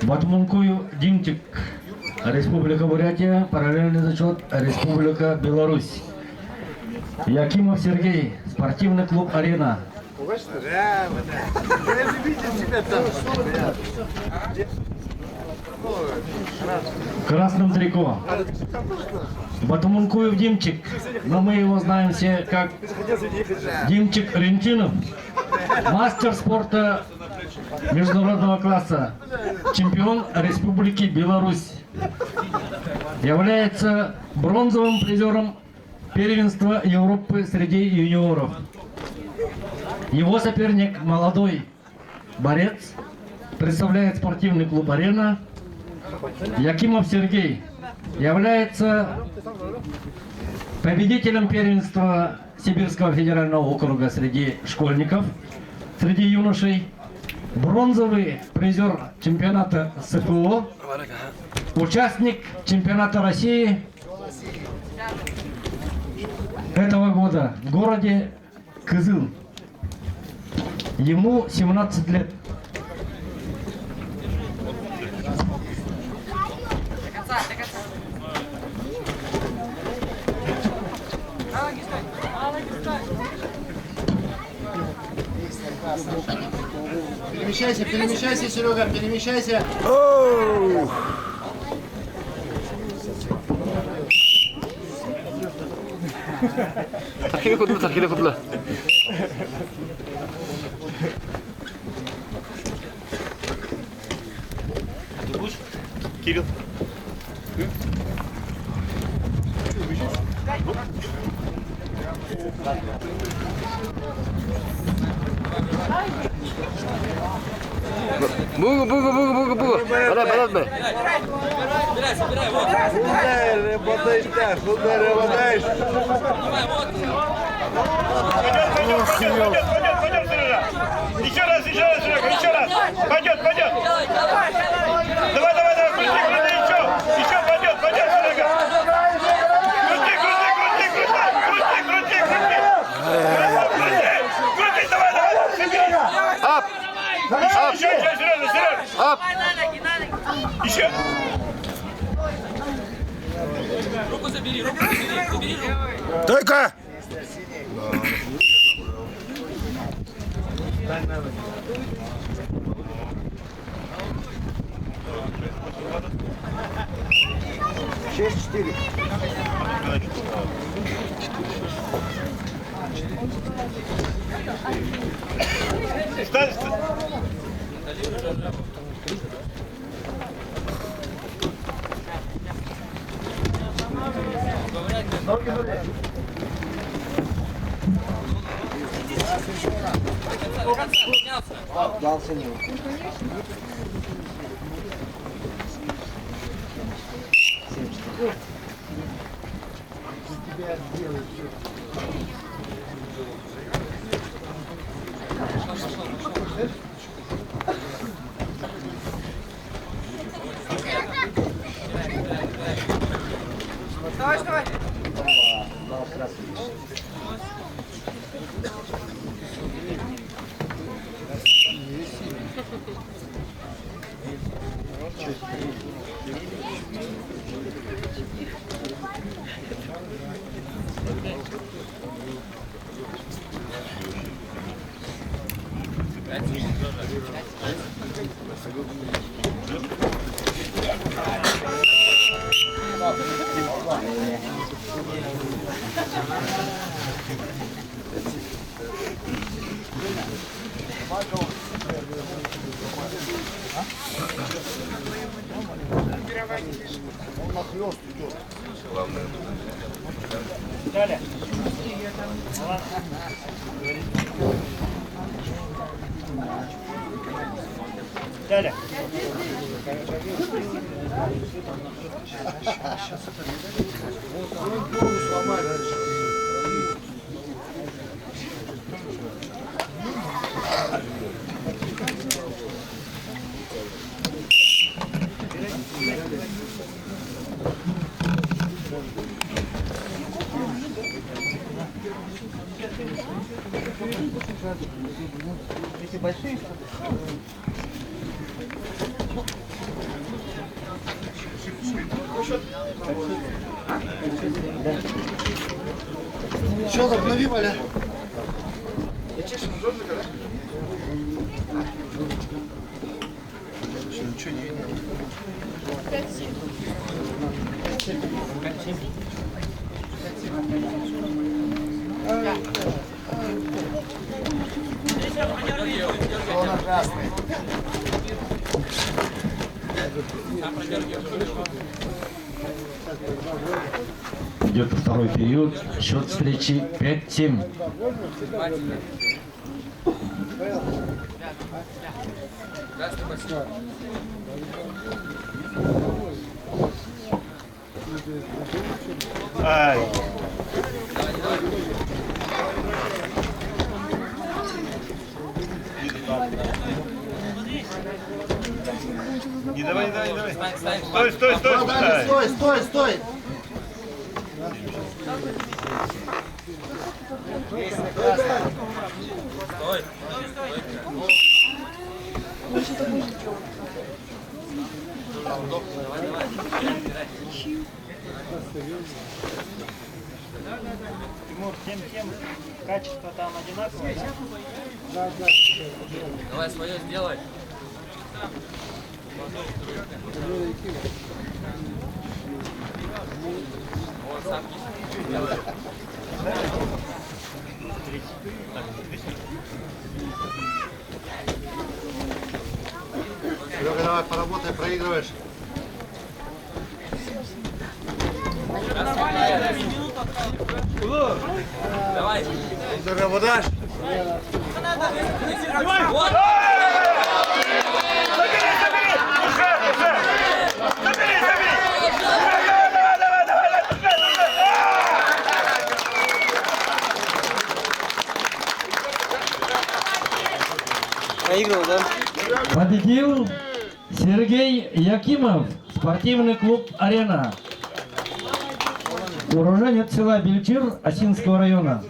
Батмункую Димчик, Республика Бурятия, параллельный зачет, Республика Беларусь. Якимов Сергей, спортивный клуб «Арена». Красным трико. Батмункуев Димчик, но мы его знаем все как Димчик Рентинов, мастер спорта международного класса, чемпион Республики Беларусь. Является бронзовым призером первенства Европы среди юниоров. Его соперник молодой борец, представляет спортивный клуб «Арена». Якимов Сергей является победителем первенства Сибирского федерального округа среди школьников, среди юношей, бронзовый призер чемпионата СФО, участник чемпионата России этого года в городе Кызыл. Ему 17 лет. Перемещайся, перемещайся, Серега, перемещайся. Тархили худла. Кирилл. Бугу. Бадай. Куда работаешь? Пойдет, Сережа. Еще раз, Серега, еще раз. Пойдет. Давай, еще пойдет, Серега. Крути, давай. Ап! Еще, Сережа. Ап! Еще. Руку забери. Только! Шесть-четыре. Стань. Дался не. Тебя сделают все. Давай. Он нахлёст идет. Далее. Далее. Эти большие? Счет обнови, Валя. Ничего не видно. Зона красная. Идет второй период. Счет встречи 5-7. Ай. Не давай, не давай, не давай. Стой. Валя, стой. Тимур, тем качество там одинаковое. Давай свое сделай. Серега, давай поработай, проигрываешь. Давай. Серега, подашь? Вот. Проигрывал, да? Победил Сергей Якимов, спортивный клуб «Арена». Уроженец села Бельчир Осинского района.